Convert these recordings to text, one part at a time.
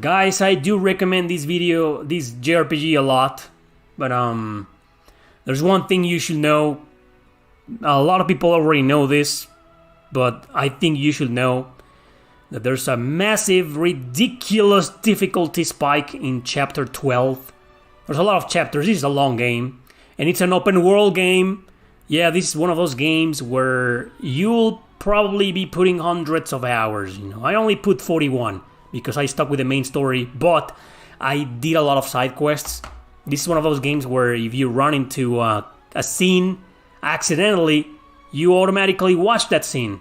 Guys, I do recommend this JRPG a lot, but there's one thing you should know. A lot of people already know this, but I think you should know that there's a massive, ridiculous difficulty spike in Chapter 12. There's a lot of chapters, this is a long game, and it's an open world game. Yeah, this is one of those games where you'll probably be putting hundreds of hours, I only put 41 because I stuck with the main story, but I did a lot of side quests. This is one of those games where if you run into a scene accidentally, you automatically watch that scene.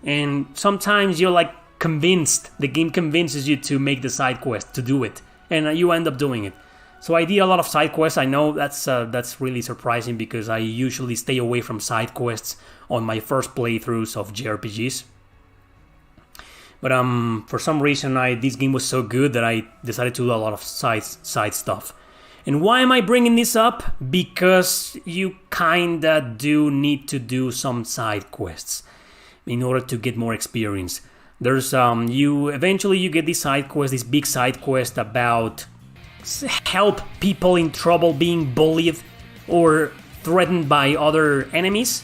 And sometimes you're like convinced, the game convinces you to make the side quest, to do it, and you end up doing it. So I did a lot of side quests. I know that's really surprising because I usually stay away from side quests on my first playthroughs of JRPGs. But for some reason, this game was so good that I decided to do a lot of side stuff. And why am I bringing this up? Because you kinda do need to do some side quests in order to get more experience. There's you get this side quest, this big side quest about help people in trouble being bullied or threatened by other enemies,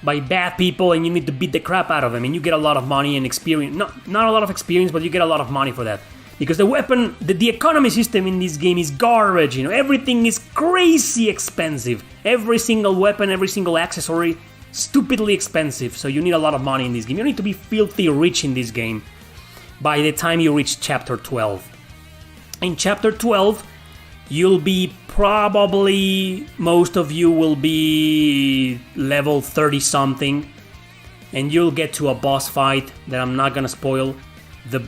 by bad people, and you need to beat the crap out of them, and you get a lot of money and experience. Not a lot of experience, but you get a lot of money for that. Because the economy system in this game is garbage, everything is crazy expensive. Every single weapon, every single accessory, stupidly expensive, so you need a lot of money in this game. You need to be filthy rich in this game by the time you reach Chapter 12. In Chapter 12, you'll be most of you will be level 30 something, and you'll get to a boss fight that I'm not gonna spoil. That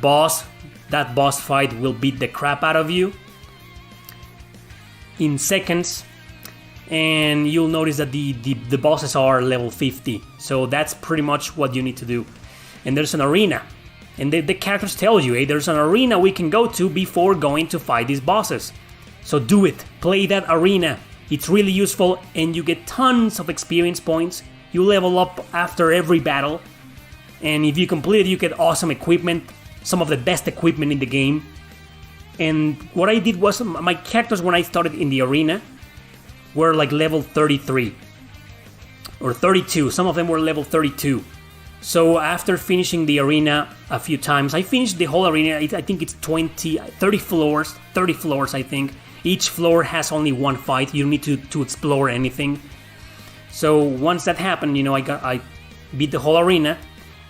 boss fight will beat the crap out of you in seconds, and you'll notice that the bosses are level 50, so that's pretty much what you need to do. And there's an arena, and the characters tell you, hey, there's an arena we can go to before going to fight these bosses. So do it, play that arena, it's really useful, and you get tons of experience points. You level up after every battle, and if you complete it, you get awesome equipment, some of the best equipment in the game. And what I did was, my characters when I started in the arena were like level 33 or 32, some of them were level 32. So after finishing the arena a few times, I finished the whole arena. I think it's 30 floors I think. Each floor has only one fight, you don't need to explore anything. So once that happened, I beat the whole arena,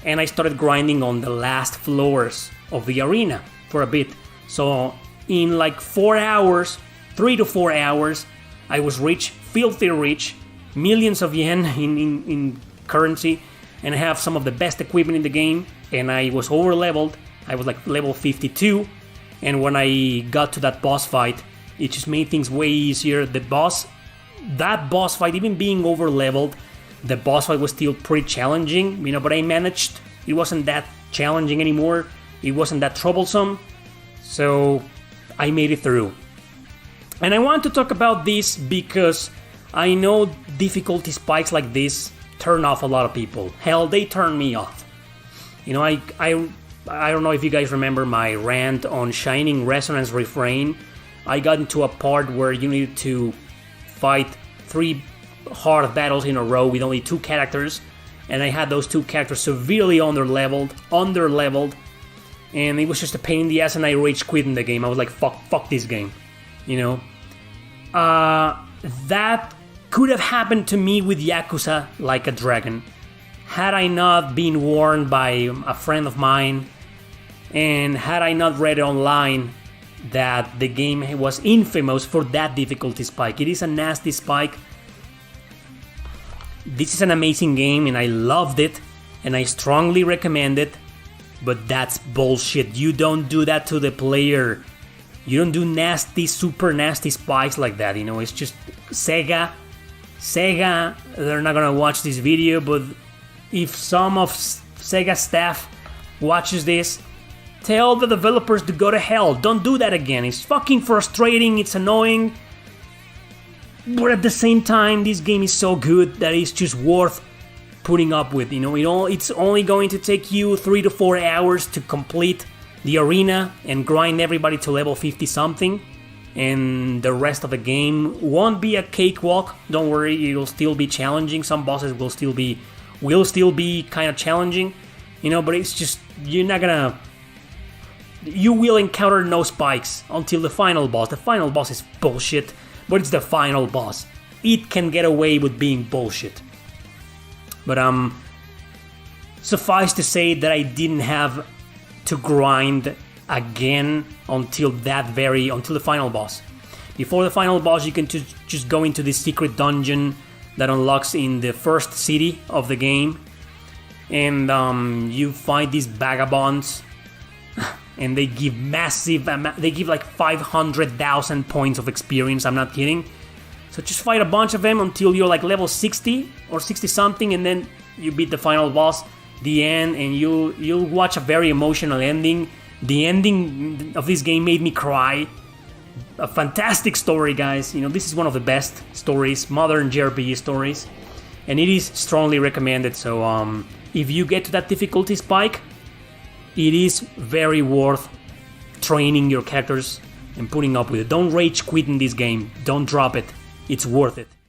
and I started grinding on the last floors of the arena for a bit. So in like 4 hours, 3 to 4 hours, I was rich, filthy rich, millions of yen in currency, and I have some of the best equipment in the game, and I was over leveled. I was like level 52, and when I got to that boss fight, it just made things way easier. That boss fight, even being over leveled, the boss fight was still pretty challenging, but I managed. It wasn't that challenging anymore. It wasn't that troublesome, so I made it through. And I want to talk about this because I know difficulty spikes like this turn off a lot of people. Hell, they turn me off. I don't know if you guys remember my rant on Shining Resonance Refrain. I got into a part where you needed to fight 3 hard battles in a row with only 2 characters, and I had those 2 characters severely underleveled, and it was just a pain in the ass, and I rage quit in the game. I was like, fuck this game, That could have happened to me with Yakuza Like a Dragon, had I not been warned by a friend of mine, and had I not read online that the game was infamous for that difficulty spike. It is a nasty spike. This is an amazing game, and I loved it, and I strongly recommend it, but that's bullshit. You don't do that to the player. You don't do nasty, super nasty spikes like that, It's just Sega, they're not gonna watch this video, but if some of Sega staff watches this, tell the developers to go to hell. Don't do that again. It's fucking frustrating, it's annoying, but at the same time, this game is so good that it's just worth putting up with. It's only going to take you 3 to 4 hours to complete the arena and grind everybody to level 50 something, and the rest of the game won't be a cakewalk. Don't worry, it'll still be challenging. Some bosses will still be kind of challenging, but it's just, you will encounter no spikes until the final boss. The final boss is bullshit, but it's the final boss. It can get away with being bullshit. But suffice to say that I didn't have to grind again until the final boss. Before the final boss, you can just go into this secret dungeon that unlocks in the first city of the game, and you find these vagabonds, and they give like 500,000 points of experience. I'm not kidding. So just fight a bunch of them until you're like level 60 or 60 something, and then you beat the final boss, the end, and you'll watch a very emotional ending. The ending of this game made me cry. A fantastic story, guys. This is one of the best stories, modern JRPG stories, and it is strongly recommended. So if you get to that difficulty spike, it is very worth training your characters and putting up with it. Don't rage quit in this game. Don't drop it. It's worth it.